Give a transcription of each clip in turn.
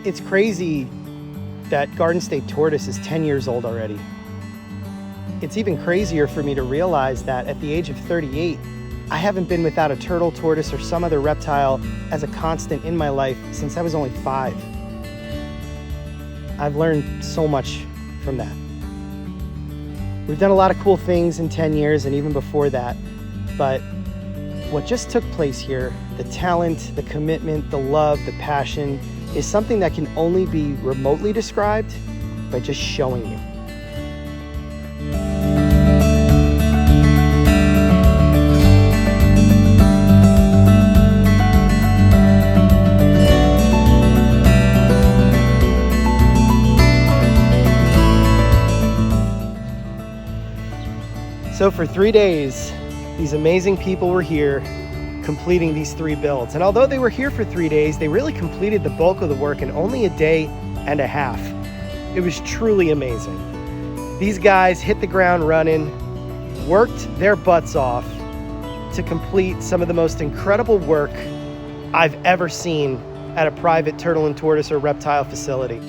It's crazy that Garden State Tortoise is 10 years old already. It's even crazier for me to realize that at the age of 38, I haven't been without a turtle, tortoise, or some other reptile as a constant in my life since I was only 5. I've learned so much from that. We've done a lot of cool things in 10 years and even before that, but what just took place here, the talent, the commitment, the love, the passion, is something that can only be remotely described by just showing you. So for 3 days, these amazing people were here completing these 3 builds. And although they were here for 3 days, they really completed the bulk of the work in only a day and a half. It was truly amazing. These guys hit the ground running, worked their butts off to complete some of the most incredible work I've ever seen at a private turtle and tortoise or reptile facility.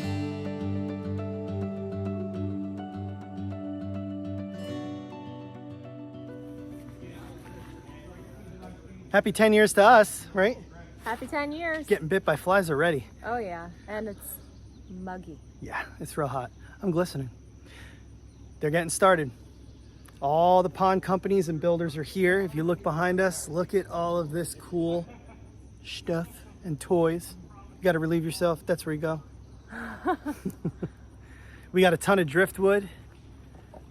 Happy 10 years to us, right? Happy 10 years. Getting bit by flies already. Oh yeah, and it's muggy. Yeah, it's real hot. I'm glistening. They're getting started. All the pond companies and builders are here. If you look behind us, look at all of this cool stuff and toys. You gotta relieve yourself, that's where you go. We got a ton of driftwood.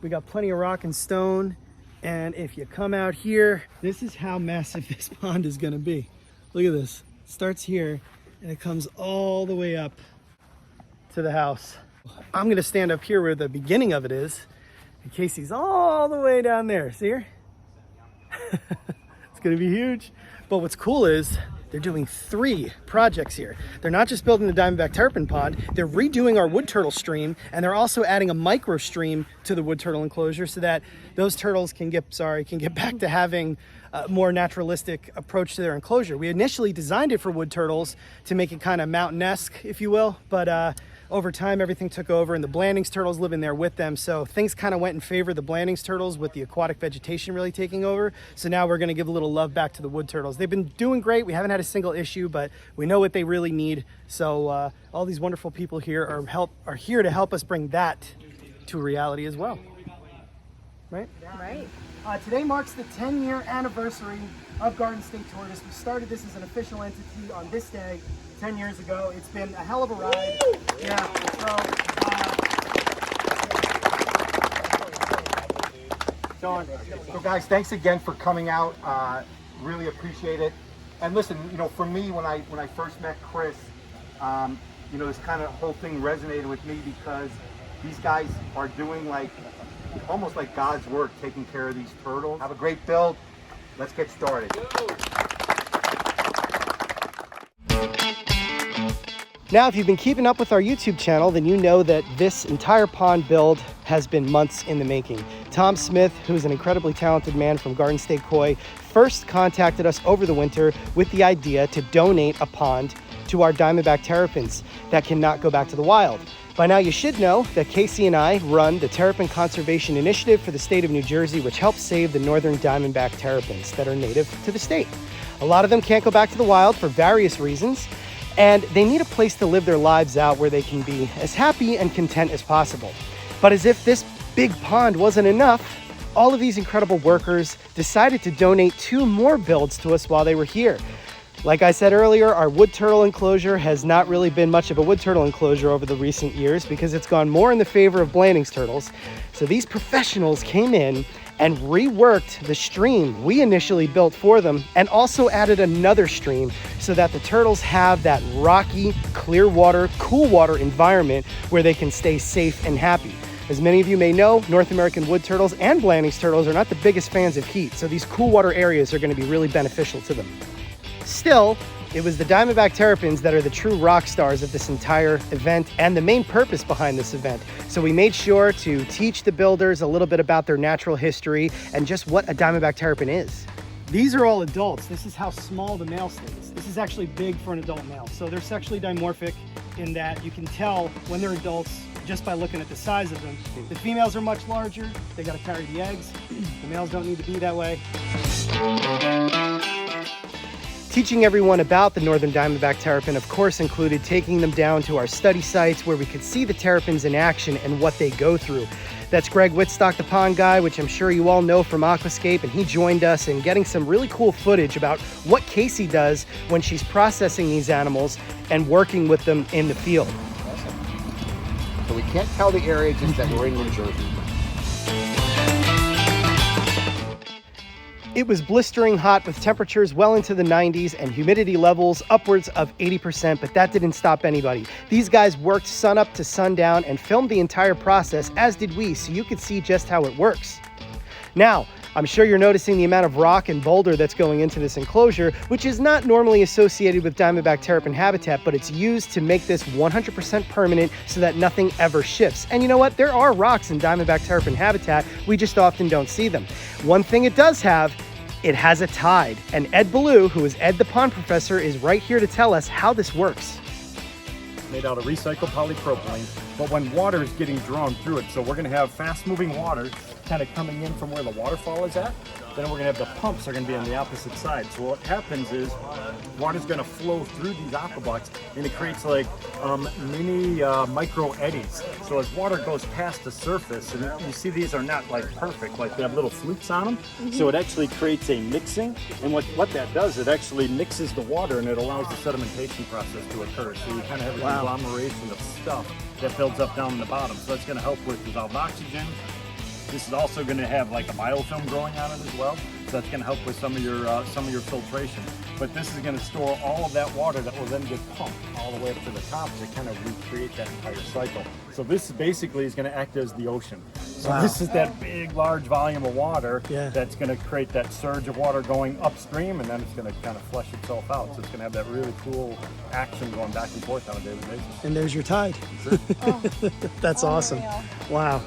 We got plenty of rock and stone. And if you come out here, this is how massive this pond is gonna be. Look at this. It starts here and it comes all the way up to the house. I'm gonna stand up here where the beginning of it is, and Casey's all the way down there. See her? It's gonna be huge. But what's cool is they're doing 3 projects here. They're not just building the Diamondback Terrapin pond, they're redoing our wood turtle stream, and they're also adding a micro stream to the wood turtle enclosure so that those turtles can get back to having a more naturalistic approach to their enclosure. We initially designed it for wood turtles to make it kind of mountain-esque, if you will, but over time, everything took over, and the Blandings turtles live in there with them. So things kind of went in favor of the Blandings turtles with the aquatic vegetation really taking over. So now we're gonna give a little love back to the wood turtles. They've been doing great. We haven't had a single issue, but we know what they really need. So all these wonderful people here are here to help us bring that to reality as well. Right? Right. Today marks the 10-year anniversary of Garden State Tortoise. We started this as an official entity on this day 10 years ago. It's been a hell of a ride. Woo! Yeah, so guys, thanks again for coming out. Really appreciate it. And listen, you know, for me, when I first met Chris, you know, this kind of whole thing resonated with me because these guys are doing almost like God's work, taking care of these turtles. Have a great build. Let's get started. Now, if you've been keeping up with our YouTube channel, then you know that this entire pond build has been months in the making. Tom Smith, who's an incredibly talented man from Garden State Koi, first contacted us over the winter with the idea to donate a pond to our Diamondback Terrapins that cannot go back to the wild. By now, you should know that Casey and I run the Terrapin Conservation Initiative for the state of New Jersey, which helps save the northern Diamondback Terrapins that are native to the state. A lot of them can't go back to the wild for various reasons, and they need a place to live their lives out where they can be as happy and content as possible. But as if this big pond wasn't enough, all of these incredible workers decided to donate 2 more builds to us while they were here. Like I said earlier, our wood turtle enclosure has not really been much of a wood turtle enclosure over the recent years because it's gone more in the favor of Blandings turtles. So these professionals came in and reworked the stream we initially built for them and also added another stream so that the turtles have that rocky, clear water, cool water environment where they can stay safe and happy. As many of you may know, North American wood turtles and Blandings turtles are not the biggest fans of heat, so these cool water areas are going to be really beneficial to them. Still, it was the Diamondback Terrapins that are the true rock stars of this entire event and the main purpose behind this event. So we made sure to teach the builders a little bit about their natural history and just what a Diamondback Terrapin is. These are all adults. This is how small the male stays. This is actually big for an adult male. So they're sexually dimorphic. in that you can tell when they're adults just by looking at the size of them. The females are much larger. They got to carry the eggs. The males don't need to be that way. Teaching everyone about the Northern Diamondback Terrapin, of course, included taking them down to our study sites where we could see the Terrapins in action and what they go through. That's Greg Whitstock, the pond guy, which I'm sure you all know from Aquascape, and he joined us in getting some really cool footage about what Casey does when she's processing these animals and working with them in the field. So we can't tell the area just that we're in New Jersey. It was blistering hot with temperatures well into the 90s and humidity levels upwards of 80%, but that didn't stop anybody. These guys worked sun up to sundown and filmed the entire process, as did we, so you could see just how it works. Now, I'm sure you're noticing the amount of rock and boulder that's going into this enclosure, which is not normally associated with Diamondback Terrapin habitat, but it's used to make this 100% permanent so that nothing ever shifts. And you know what? There are rocks in Diamondback Terrapin habitat, we just often don't see them. One thing it does have, it has a tide. And Ed Ballou, who is Ed the Pond Professor, is right here to tell us how this works. Made out of recycled polypropylene, but when water is getting drawn through it, so we're going to have fast moving water kind of coming in from where the waterfall is at, then we're going to have the pumps are going to be on the opposite side. So what happens is water's going to flow through these aqueducts and it creates like mini micro eddies. So as water goes past the surface, and you see these are not like perfect, like they have little flukes on them. So it actually creates a mixing, and what that does, it actually mixes the water and it allows the sedimentation process to occur. So you kind of have a conglomeration of stuff that builds up down in the bottom. So that's going to help with dissolved oxygen. This is also going to have like a biofilm growing on it as well, so that's going to help with some of your filtration. But this is going to store all of that water that will then get pumped all the way up to the top to kind of recreate that entire cycle. So this basically is going to act as the ocean. So this is that big, large volume of water that's going to create that surge of water going upstream, and then it's going to kind of flush itself out. So it's going to have that really cool action going back and forth on a daily basis. And there's your tide. That's awesome. Unreal. Wow.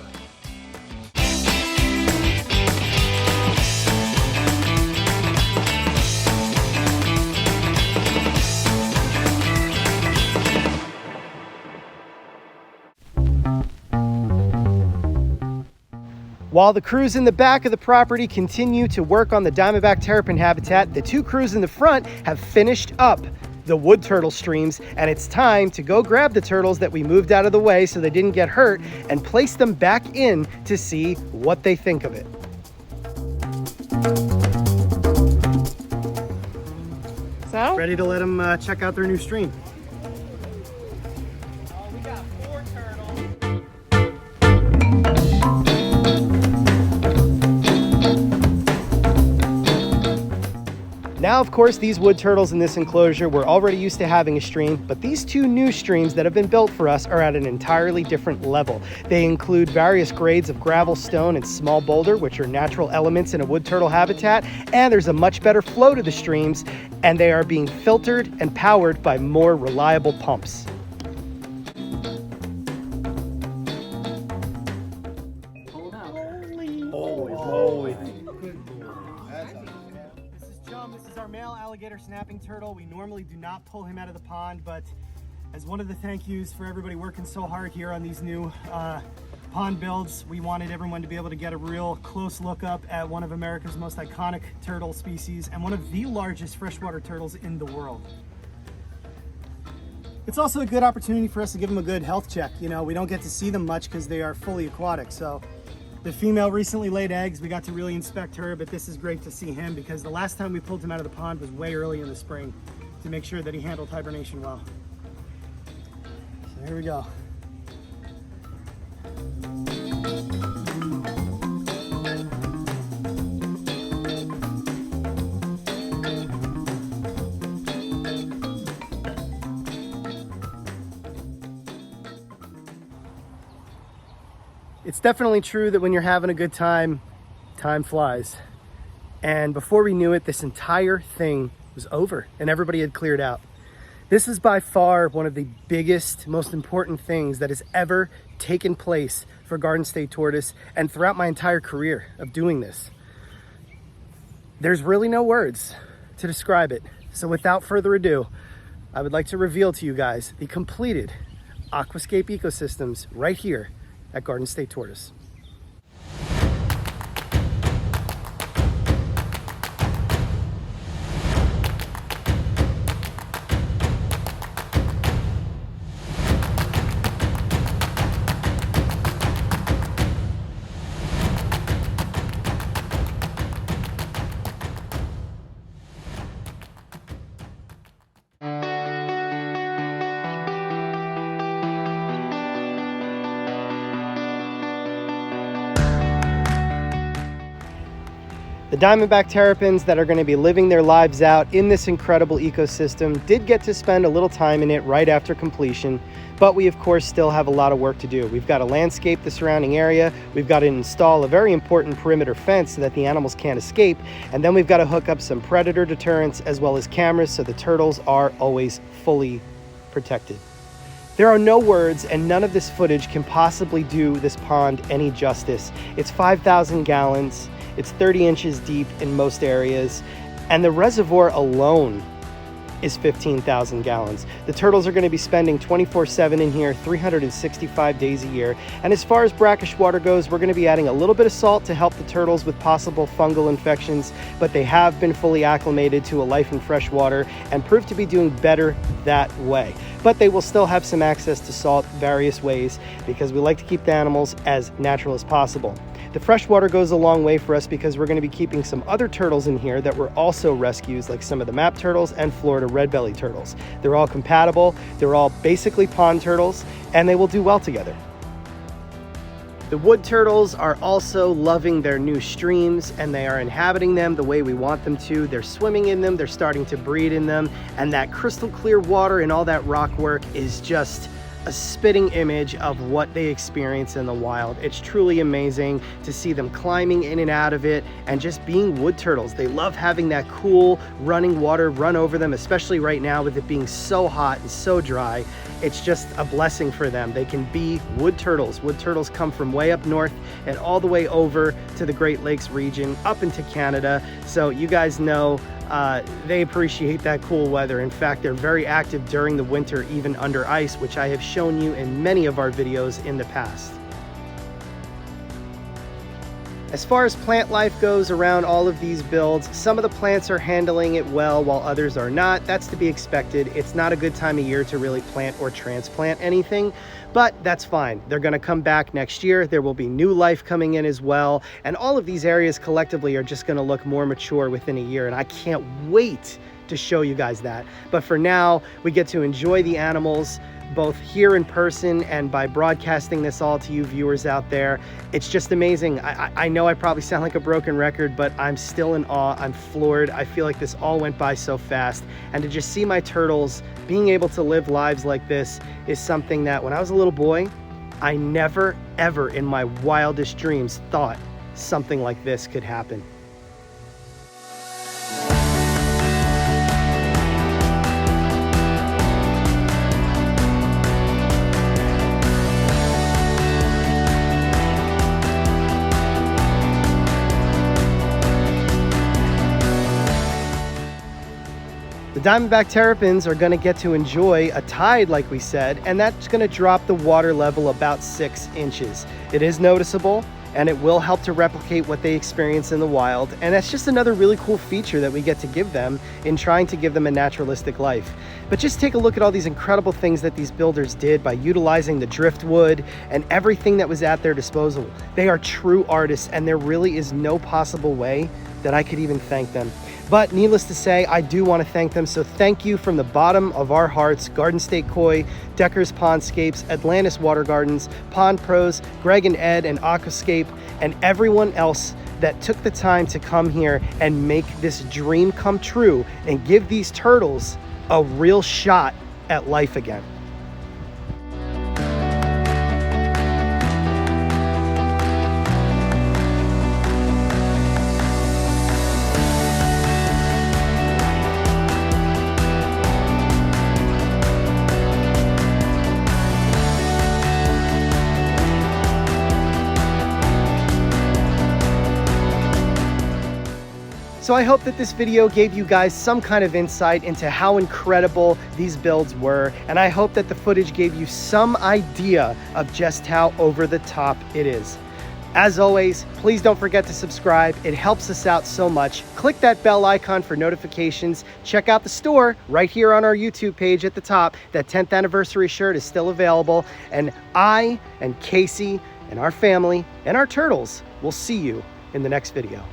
While the crews in the back of the property continue to work on the Diamondback Terrapin habitat, the two crews in the front have finished up the wood turtle streams, and it's time to go grab the turtles that we moved out of the way so they didn't get hurt and place them back in to see what they think of it. So? Ready to let them check out their new stream. We got 4 turtles. Now, of course, these wood turtles in this enclosure were already used to having a stream, but these two new streams that have been built for us are at an entirely different level. They include various grades of gravel, stone, and small boulder, which are natural elements in a wood turtle habitat, and there's a much better flow to the streams, and they are being filtered and powered by more reliable pumps. Holy. This is our male alligator snapping turtle. We normally do not pull him out of the pond, but as one of the thank yous for everybody working so hard here on these new pond builds, we wanted everyone to be able to get a real close look up at one of America's most iconic turtle species and one of the largest freshwater turtles in the world. It's also a good opportunity for us to give them a good health check. You know, we don't get to see them much because they are fully aquatic. So the female recently laid eggs. We got to really inspect her, but this is great to see him because the last time we pulled him out of the pond was way early in the spring to make sure that he handled hibernation well. So here we go. It's definitely true that when you're having a good time, time flies. And before we knew it, this entire thing was over and everybody had cleared out. This is by far one of the biggest, most important things that has ever taken place for Garden State Tortoise and throughout my entire career of doing this. There's really no words to describe it. So without further ado, I would like to reveal to you guys the completed aquascape ecosystems right here at Garden State Tortoise. The Diamondback Terrapins that are going to be living their lives out in this incredible ecosystem did get to spend a little time in it right after completion, but we of course still have a lot of work to do. We've got to landscape the surrounding area, we've got to install a very important perimeter fence so that the animals can't escape, and then we've got to hook up some predator deterrents as well as cameras so the turtles are always fully protected. There are no words, and none of this footage can possibly do this pond any justice. It's 5,000 gallons. It's 30 inches deep in most areas, and the reservoir alone is 15,000 gallons. The turtles are going to be spending 24/7 in here, 365 days a year. And as far as brackish water goes, we're going to be adding a little bit of salt to help the turtles with possible fungal infections, but they have been fully acclimated to a life in fresh water and prove to be doing better that way. But they will still have some access to salt various ways because we like to keep the animals as natural as possible. The fresh water goes a long way for us because we're going to be keeping some other turtles in here that were also rescues, like some of the map turtles and Florida red-belly turtles. They're all compatible, they're all basically pond turtles, and they will do well together. The wood turtles are also loving their new streams, and they are inhabiting them the way we want them to. They're swimming in them, they're starting to breed in them, and that crystal clear water and all that rock work is just a spitting image of what they experience in the wild. It's truly amazing to see them climbing in and out of it and just being wood turtles. They love having that cool running water run over them, especially right now with it being so hot and so dry. It's just a blessing for them. They can be wood turtles. Wood turtles come from way up north and all the way over to the Great Lakes region, up into Canada. So you guys know they appreciate that cool weather. In fact, they're very active during the winter, even under ice, which I have shown you in many of our videos in the past. As far as plant life goes around all of these builds, some of the plants are handling it well while others are not. That's to be expected. It's not a good time of year to really plant or transplant anything, but that's fine. They're going to come back next year. There will be new life coming in as well, and all of these areas collectively are just going to look more mature within a year, and I can't wait to show you guys that. But for now, we get to enjoy the animals both here in person and by broadcasting this all to you viewers out there. It's just amazing. I know I probably sound like a broken record, but I'm still in awe. I'm floored. I feel like this all went by so fast. And to just see my turtles being able to live lives like this is something that when I was a little boy, I never, ever in my wildest dreams thought something like this could happen. The Diamondback Terrapins are going to get to enjoy a tide, like we said, and that's going to drop the water level about 6 inches. It is noticeable, and it will help to replicate what they experience in the wild, and that's just another really cool feature that we get to give them in trying to give them a naturalistic life. But just take a look at all these incredible things that these builders did by utilizing the driftwood and everything that was at their disposal. They are true artists, and there really is no possible way that I could even thank them. But needless to say, I do want to thank them. So thank you from the bottom of our hearts, Garden State Koi, Decker's Pondscapes, Atlantis Water Gardens, Pond Pros, Greg and Ed and Aquascape, and everyone else that took the time to come here and make this dream come true and give these turtles a real shot at life again. So I hope that this video gave you guys some kind of insight into how incredible these builds were, and I hope that the footage gave you some idea of just how over the top it is. As always, please don't forget to subscribe. It helps us out so much. Click that bell icon for notifications. Check out the store right here on our YouTube page at the top. That 10th anniversary shirt is still available. And I and Casey and our family and our turtles will see you in the next video.